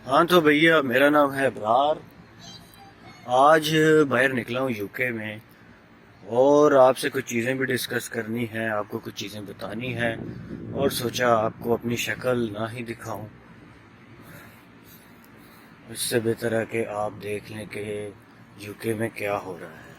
हाँ तो भैया, मेरा नाम है अबरार। आज बाहर निकला हूँ यूके में, और आपसे कुछ चीज़ें भी डिस्कस करनी है, आपको कुछ चीज़ें बतानी है। और सोचा आपको अपनी शक्ल ना ही दिखाऊं, इससे बेहतर है कि आप देख लें कि यूके में क्या हो रहा है।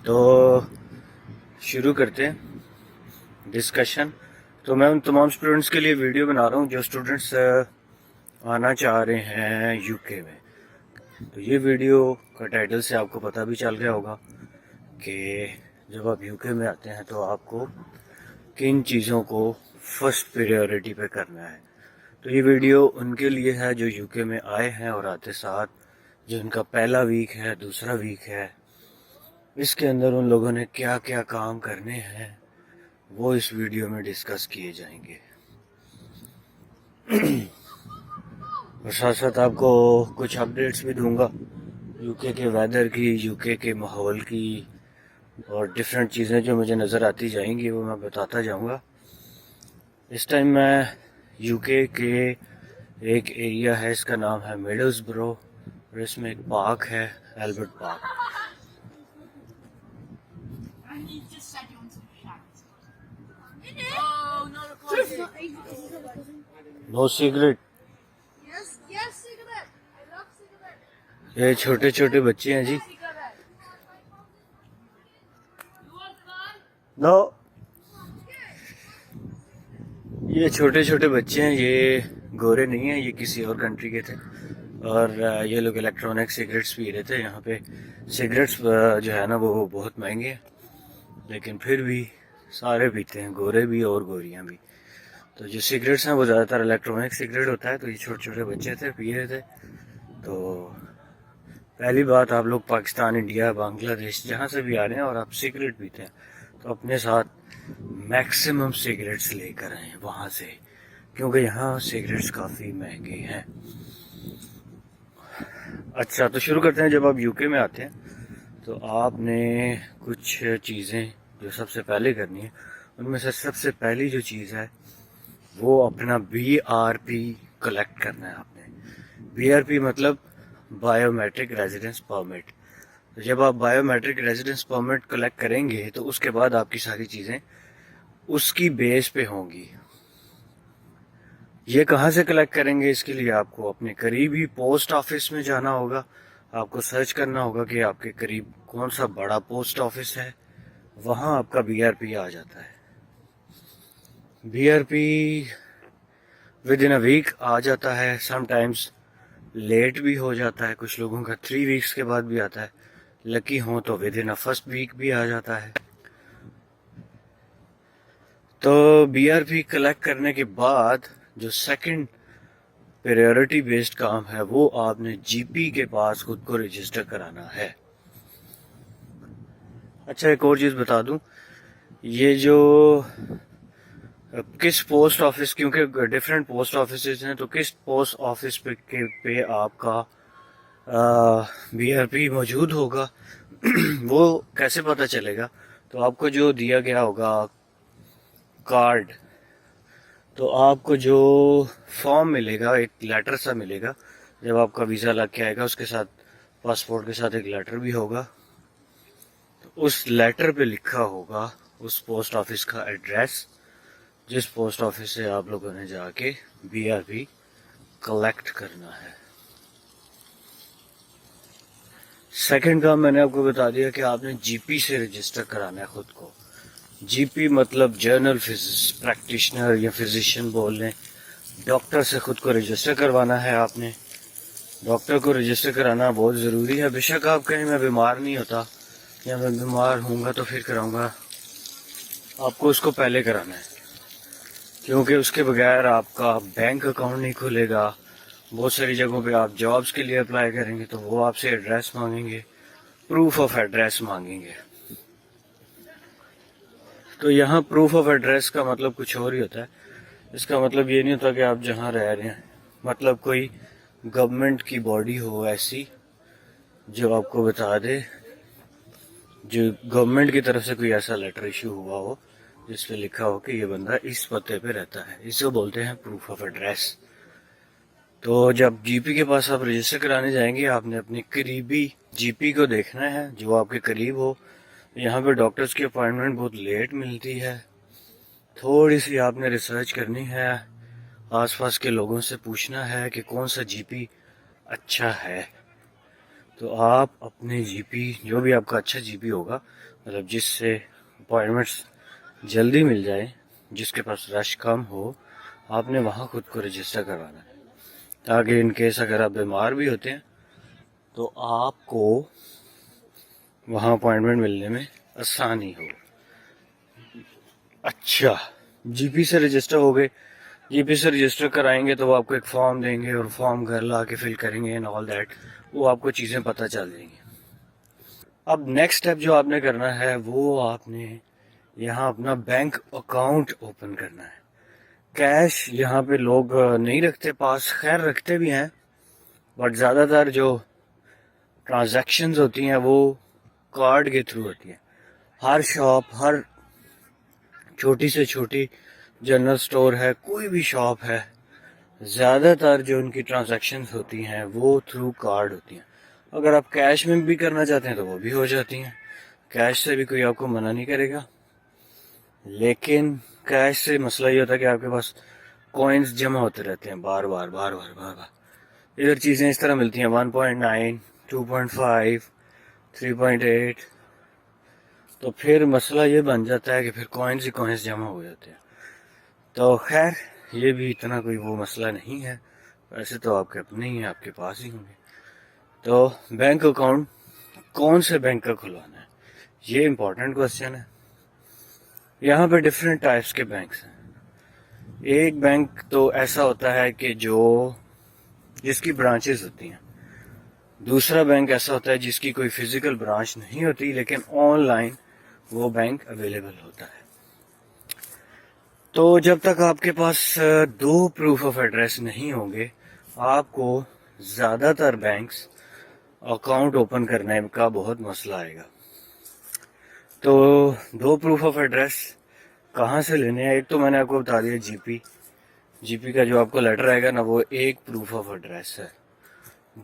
तो शुरू करते हैं डिस्कशन। तो मैं उन तमाम स्टूडेंट्स के लिए वीडियो बना रहा हूँ जो स्टूडेंट्स आना चाह रहे हैं यूके में। तो ये वीडियो का टाइटल से आपको पता भी चल गया होगा कि जब आप यूके में आते हैं तो आपको किन चीज़ों को फर्स्ट प्रायोरिटी पे करना है। तो ये वीडियो उनके लिए है जो यूके में आए हैं और आते साथ जो उनका पहला वीक है, दूसरा वीक है, इसके अंदर उन लोगों ने क्या क्या काम करने हैं वो इस वीडियो में डिस्कस किए जाएंगे। और साथ साथ आपको कुछ अपडेट्स भी दूंगा यूके के वेदर की, यूके के माहौल की, और डिफरेंट चीज़ें जो मुझे नज़र आती जाएंगी वो मैं बताता जाऊंगा। इस टाइम मैं यूके के एक एरिया है, इसका नाम है मिडल्सब्रो, और इसमें एक पार्क है, एल्बर्ट पार्क। No cigarette. ये छोटे छोटे बच्चे हैं जी। नो, ये छोटे छोटे बच्चे हैं, ये गोरे नहीं हैं, ये किसी और कंट्री के थे। और ये लोग इलेक्ट्रॉनिक सिगरेट्स पी रहे थे। यहाँ पे सिगरेट्स जो है ना वो बहुत महंगे हैं, लेकिन फिर भी सारे पीते हैं, गोरे भी और गोरियाँ भी। तो जो सिगरेट्स हैं वो ज़्यादातर इलेक्ट्रॉनिक सिगरेट होता है। तो ये छोटे छोटे बच्चे थे, पी रहे थे। तो पहली बात, आप लोग पाकिस्तान, इंडिया, बांग्लादेश जहाँ से भी आ रहे हैं और आप सिगरेट पीते हैं तो अपने साथ मैक्सिमम सिगरेट्स लेकर आए वहाँ से, क्योंकि यहाँ सिगरेट्स काफ़ी महंगे हैं। अच्छा, तो शुरू करते हैं। जब आप यूके में आते हैं तो आपने कुछ चीज़ें जो सबसे पहले करनी है, उनमें से सबसे पहली जो चीज़ है वो अपना BRP कलेक्ट करना है आपने। BRP मतलब बायोमेट्रिक रेजिडेंस परमिट। तो जब आप बायोमेट्रिक रेजिडेंस परमिट कलेक्ट करेंगे तो उसके बाद आपकी सारी चीज़ें उसकी बेस पे होंगी। ये कहाँ से कलेक्ट करेंगे, इसके लिए आपको अपने करीबी पोस्ट ऑफिस में जाना होगा। आपको सर्च करना होगा कि आपके करीब कौन सा बड़ा पोस्ट ऑफिस है, वहाँ आपका BRP आ जाता है। BRP with in a week आ जाता है, समटाइम्स लेट भी हो जाता है, कुछ लोगों का 3 वीक्स के बाद भी आता है। लकी हो तो with in a first week भी आ जाता है। तो BRP कलेक्ट करने के बाद जो सेकंड प्रायोरिटी बेस्ड काम है वो आपने GP के पास खुद को रजिस्टर कराना है। अच्छा, एक और चीज़ बता दूं, ये जो किस पोस्ट ऑफिस, क्योंकि डिफरेंट पोस्ट ऑफिस हैं, तो किस पोस्ट ऑफिस पे आपका BRP मौजूद होगा वो कैसे पता चलेगा। तो आपको जो दिया गया होगा कार्ड, तो आपको जो फॉर्म मिलेगा, एक लेटर सा मिलेगा जब आपका वीज़ा लग के आएगा, उसके साथ पासपोर्ट के साथ एक लेटर भी होगा। तो उस लेटर पे लिखा होगा उस पोस्ट ऑफिस का एड्रेस, जिस पोस्ट ऑफिस से आप लोगों ने जाके BRP कलेक्ट करना है। सेकंड काम मैंने आपको बता दिया कि आपने GP से रजिस्टर कराना है खुद को। GP मतलब जर्नल फिजिक्स प्रैक्टिशनर या फिजिशियन बोल लें। डॉक्टर से खुद को रजिस्टर करवाना है आपने। डॉक्टर को रजिस्टर कराना बहुत ज़रूरी है। बेशक आप कहें मैं बीमार नहीं होता या मैं बीमार होऊंगा तो फिर कराऊंगा, आपको उसको पहले कराना है, क्योंकि उसके बगैर आपका बैंक अकाउंट नहीं खुलेगा। बहुत सारी जगहों पे आप जॉब्स के लिए अप्लाई करेंगे तो वो आपसे एड्रेस मांगेंगे, प्रूफ ऑफ एड्रेस मांगेंगे। तो यहाँ प्रूफ ऑफ एड्रेस का मतलब कुछ और ही होता है। इसका मतलब ये नहीं होता कि आप जहाँ रह रहे हैं, मतलब कोई गवर्नमेंट की बॉडी हो ऐसी जो आपको बता दे, जो गवर्नमेंट की तरफ से कोई ऐसा लेटर इशू हुआ हो जिसपे लिखा हो कि ये बंदा इस पते पे रहता है, इसे बोलते हैं प्रूफ ऑफ एड्रेस। तो जब जीपी के पास आप रजिस्टर कराने जाएंगे, आपने अपनी करीबी जीपी को देखना है जो आपके करीब हो। यहाँ पे डॉक्टर्स की अपॉइंटमेंट बहुत लेट मिलती है। थोड़ी सी आपने रिसर्च करनी है, आसपास के लोगों से पूछना है कि कौन सा जीपी अच्छा है। तो आप अपने जीपी, जो भी आपका अच्छा जीपी होगा, मतलब जिससे अपॉइंटमेंट्स जल्दी मिल जाए, जिसके पास रश कम हो, आपने वहाँ खुद को रजिस्टर करवाना है, ताकि इन केस अगर आप बीमार भी होते हैं तो आपको वहाँ अपॉइंटमेंट मिलने में आसानी हो। अच्छा, जीपी से रजिस्टर हो गए, जीपी से रजिस्टर कराएंगे तो वो आपको एक फॉर्म देंगे और फॉर्म घर ला के फिल करेंगे एंड ऑल दैट, वो आपको चीज़ें पता चल जाएंगी। अब नेक्स्ट स्टेप जो आपने करना है वो आपने यहाँ अपना बैंक अकाउंट ओपन करना है। कैश यहाँ पे लोग नहीं रखते पास, खैर रखते भी हैं, बट ज़्यादातर जो ट्रांजैक्शंस होती हैं वो कार्ड के थ्रू होती हैं। हर शॉप, हर छोटी से छोटी जनरल स्टोर है, कोई भी शॉप है, ज़्यादातर जो उनकी ट्रांजैक्शंस होती हैं वो थ्रू कार्ड होती हैं। अगर आप कैश में भी करना चाहते हैं तो वो भी हो जाती हैं, कैश से भी कोई आपको मना नहीं करेगा। लेकिन कैश से मसला ये होता है कि आपके पास कॉइन्स जमा होते रहते हैं बार बार बार बार बार बार। इधर चीज़ें इस तरह मिलती हैं 1.9, 2.5, 3.8, तो फिर मसला ये बन जाता है कि फिर कॉइन्स ही कॉइन्स जमा हो जाते हैं। तो खैर ये भी इतना कोई वो मसला नहीं है, वैसे तो आपके अपने ही हैं, आपके पास ही होंगे। तो बैंक अकाउंट कौन से बैंक का खुलवाना है, ये इम्पोर्टेंट क्वेश्चन है। यहाँ पे डिफरेंट टाइप्स के बैंक्स हैं। एक बैंक तो ऐसा होता है कि जो जिसकी ब्रांचेस होती हैं, दूसरा बैंक ऐसा होता है जिसकी कोई फिजिकल ब्रांच नहीं होती लेकिन ऑनलाइन वो बैंक अवेलेबल होता है। तो जब तक आपके पास दो प्रूफ ऑफ एड्रेस नहीं होंगे, आपको ज़्यादातर बैंक्स अकाउंट ओपन करने का बहुत मसला आएगा। तो दो प्रूफ ऑफ एड्रेस कहाँ से लेने हैं, एक तो मैंने आपको बता दिया जीपी का जो आपको लेटर आएगा ना, वो एक प्रूफ ऑफ एड्रेस है।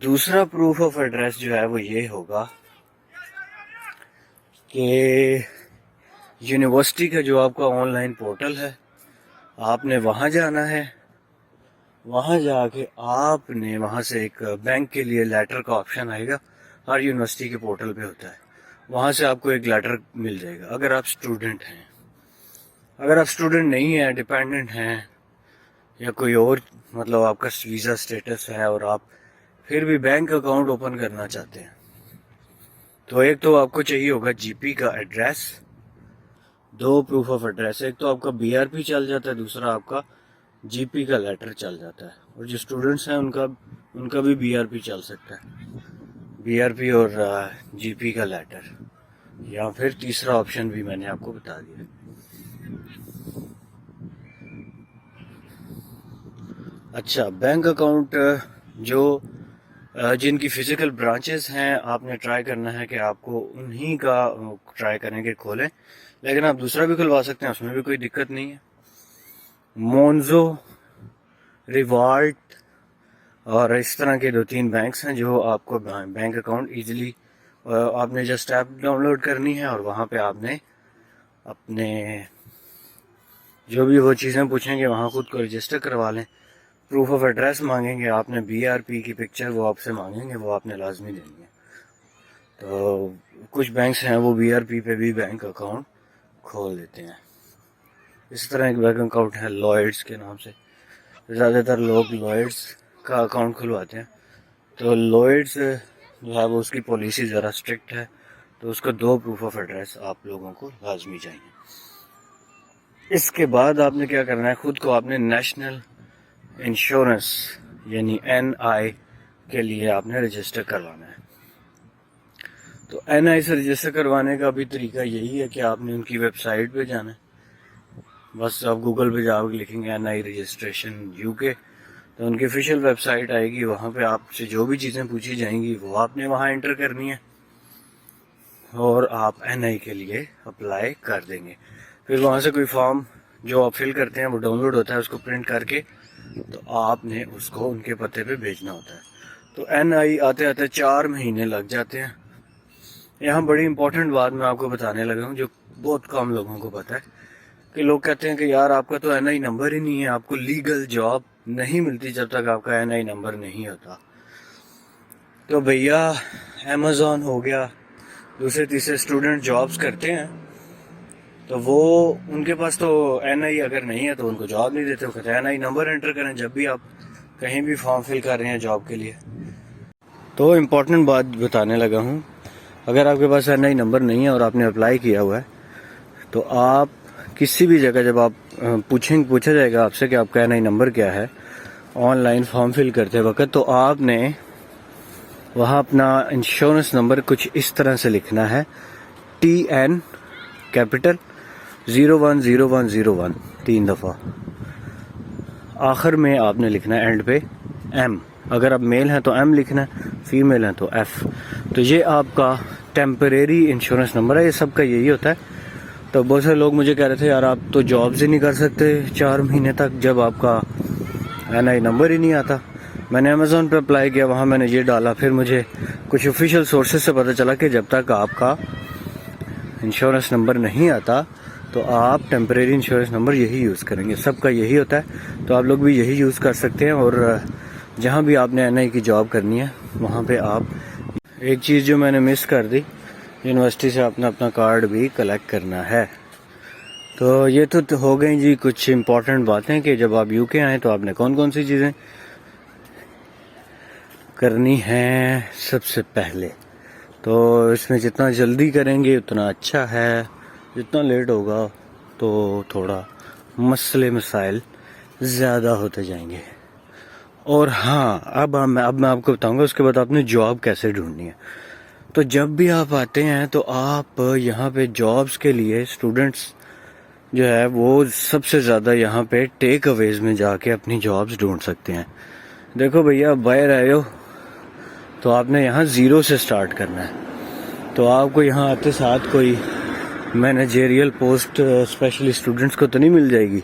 दूसरा प्रूफ ऑफ एड्रेस जो है वो ये होगा कि यूनिवर्सिटी का जो आपका ऑनलाइन पोर्टल है, आपने वहाँ जाना है। वहाँ जाके आपने वहाँ से एक बैंक के लिए लेटर का ऑप्शन आएगा, हर यूनिवर्सिटी के पोर्टल पे होता है। वहाँ से आपको एक लेटर मिल जाएगा अगर आप स्टूडेंट हैं। अगर आप स्टूडेंट नहीं हैं, डिपेंडेंट हैं, या कोई और मतलब आपका वीज़ा स्टेटस है और आप फिर भी बैंक अकाउंट ओपन करना चाहते हैं, तो एक तो आपको चाहिए होगा जीपी का एड्रेस, दो प्रूफ ऑफ एड्रेस, एक तो आपका बीआरपी चल जाता है, दूसरा आपका जीपी का लेटर चल जाता है। और जो स्टूडेंट्स हैं उनका भी बीआरपी चल सकता है, बीआरपी और जीपी का लेटर, या फिर तीसरा ऑप्शन भी मैंने आपको बता दिया। अच्छा, बैंक अकाउंट जो जिनकी फिजिकल ब्रांचेस हैं, आपने ट्राई करना है कि आपको उन्हीं का ट्राई करें कि खोलें, लेकिन आप दूसरा भी खुलवा सकते हैं, उसमें भी कोई दिक्कत नहीं है। मोन्जो, रिवाल्ट और इस तरह के दो तीन बैंक्स हैं जो आपको बैंक अकाउंट इजीली, आपने जस्ट ऐप डाउनलोड करनी है और वहाँ पे आपने अपने जो भी वो चीज़ें पूछेंगे वहाँ खुद को रजिस्टर करवा लें। प्रूफ ऑफ एड्रेस मांगेंगे, आपने बीआरपी की पिक्चर वो आपसे मांगेंगे, वो आपने लाजमी देनी है। तो कुछ बैंक्स हैं वो बीआरपी पे भी बैंक अकाउंट खोल देते हैं। इस तरह एक बैंक अकाउंट है लॉयड्स के नाम से, ज़्यादातर लोग लॉयड्स का अकाउंट खुलवाते हैं। तो लॉयड्स जो है वो उसकी पॉलिसी ज़रा स्ट्रिक्ट है, तो उसका दो प्रूफ ऑफ एड्रेस आप लोगों को लाजमी चाहिए। इसके बाद आपने क्या करना है, खुद को आपने नेशनल इंश्योरेंस यानी NI के लिए आपने रजिस्टर करवाना है। तो NI से रजिस्टर करवाने का भी तरीका यही है कि आपने उनकी वेबसाइट पे जाना है। बस आप गूगल पे जाओगे, लिखेंगे NI रजिस्ट्रेशन UK, तो उनकी ऑफिशियल वेबसाइट आएगी, वहाँ पे आपसे जो भी चीज़ें पूछी जाएंगी वो आपने वहाँ एंटर करनी है और आप NI के लिए अप्लाई कर देंगे। फिर वहाँ से कोई फॉर्म जो आप फिल करते हैं वो डाउनलोड होता है, उसको प्रिंट करके तो आपने उसको उनके पते पे भेजना होता है। तो NI आते आते 4 महीने लग जाते हैं। यहाँ बड़ी इंपॉर्टेंट बात मैं आपको बताने लगा हूँ जो बहुत कम लोगों को पता है, कि लोग कहते हैं कि यार आपका तो NI नंबर ही नहीं है, आपको लीगल जॉब नहीं मिलती जब तक आपका NI नंबर नहीं होता। तो भैया अमेज़ॉन हो गया, दूसरे तीसरे स्टूडेंट जॉब्स करते हैं, तो वो उनके पास तो NI अगर नहीं है तो उनको जॉब नहीं देते। वो कहते हैं NI नंबर एंटर करें जब भी आप कहीं भी फॉर्म फिल कर रहे हैं जॉब के लिए। तो इम्पोर्टेंट बात बताने लगा हूँ, अगर आपके पास NI नंबर नहीं है और आपने अप्लाई किया हुआ है, तो आप किसी भी जगह जब आप पूछा जाएगा आपसे कि आपका NI नंबर क्या है ऑनलाइन फॉर्म फिल करते वक्त, तो आपने वहाँ अपना इंश्योरेंस नंबर कुछ इस तरह से लिखना है, TN कैपिटल 010101 3 दफ़ा। आखिर में आपने लिखना है एंड पे M, अगर आप मेल हैं तो M लिखना है, फीमेल हैं तो F। तो ये आपका टेम्परेरी इंश्योरेंस नंबर है, ये सबका यही होता है। तो बहुत सारे लोग मुझे कह रहे थे यार आप तो जॉब्स ही नहीं कर सकते 4 महीने तक जब आपका NI नंबर ही नहीं आता। मैंने अमेज़ॉन पे अप्लाई किया, वहाँ मैंने ये डाला, फिर मुझे कुछ ऑफिशियल सोर्सेज से पता चला कि जब तक आपका इंश्योरेंस नंबर नहीं आता तो आप टेम्परेरी इंश्योरेंस नंबर यही यूज़ करेंगे, सबका यही होता है। तो आप लोग भी यही यूज़ कर सकते हैं, और जहाँ भी आपने NI की जॉब करनी है वहाँ पे आप, एक चीज़ जो मैंने मिस कर दी, यूनिवर्सिटी से अपना कार्ड भी कलेक्ट करना है। तो ये तो हो गई जी कुछ इम्पोर्टेंट बातें कि जब आप UK आएँ तो आपने कौन कौन सी चीज़ें करनी हैं। सबसे पहले तो इसमें जितना जल्दी करेंगे उतना अच्छा है, जितना लेट होगा तो थोड़ा मसले मसाइल ज़्यादा होते जाएंगे। और हाँ, अब मैं आपको बताऊंगा उसके बाद आपने जॉब कैसे ढूंढनी है। तो जब भी आप आते हैं तो आप यहाँ पे जॉब्स के लिए स्टूडेंट्स जो है वो सबसे ज़्यादा यहाँ पे टेक अवेज में जाके अपनी जॉब्स ढूंढ सकते हैं। देखो भैया, बाहर आए हो तो आपने यहाँ ज़ीरो से स्टार्ट करना है। तो आपको यहाँ आते साथ कोई मैनेजेरियल पोस्ट स्पेशली स्टूडेंट्स को तो नहीं मिल जाएगी,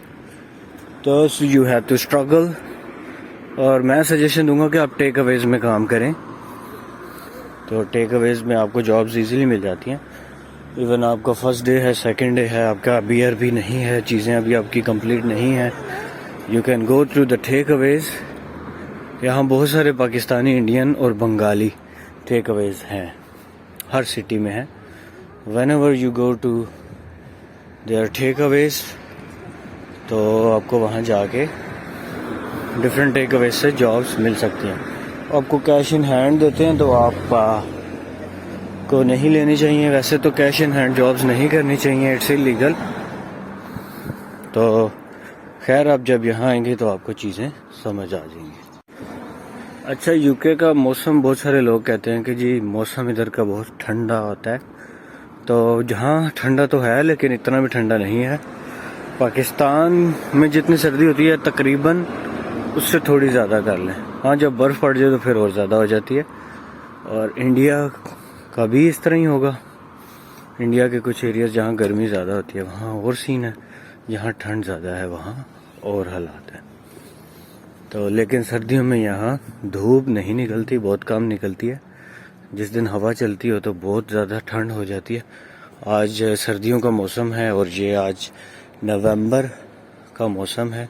तो यू हैव टू स्ट्रगल। और मैं सजेशन दूंगा कि आप टेक अवेज में काम करें। तो टेक अवेज में आपको जॉब्स इजीली मिल जाती हैं। इवन आपका फर्स्ट डे है, सेकंड डे है, आपका BR भी नहीं है, चीज़ें अभी आपकी कंप्लीट नहीं है, you can go through the takeaways. यहाँ बहुत सारे पाकिस्तानी, इंडियन और बंगाली टेक अवेज हैं, हर सिटी में है। Whenever you go to their takeaways, तो आपको वहाँ जाके डिफरेंट टेकअवेज से जॉब्स मिल सकती हैं। आपको कैश इन हैंड देते हैं तो आप को नहीं लेनी चाहिए। वैसे तो कैश इन हैंड जॉब्स नहीं करनी चाहिए, इट्स इलीगल। तो खैर आप जब यहाँ आएंगे तो आपको चीज़ें समझ आ जाएंगी। अच्छा, UK का मौसम, बहुत सारे लोग कहते हैं कि जी मौसम इधर का बहुत ठंडा होता है। तो जहाँ ठंडा तो है लेकिन इतना भी ठंडा नहीं है। पाकिस्तान में जितनी सर्दी होती है तकरीबन उससे थोड़ी ज़्यादा कर लें। हाँ, जब बर्फ़ पड़ जाए तो फिर और ज़्यादा हो जाती है। और इंडिया का भी इस तरह ही होगा। इंडिया के कुछ एरियाज जहाँ गर्मी ज़्यादा होती है वहाँ और सीन है, जहाँ ठंड ज़्यादा है वहाँ और हालात है। तो लेकिन सर्दियों में यहाँ धूप नहीं निकलती, बहुत कम निकलती है। जिस दिन हवा चलती हो तो बहुत ज़्यादा ठंड हो जाती है। आज सर्दियों का मौसम है और ये आज नवंबर का मौसम है,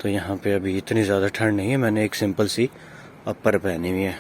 तो यहाँ पे अभी इतनी ज़्यादा ठंड नहीं है। मैंने एक सिंपल सी अपर पहनी हुई है।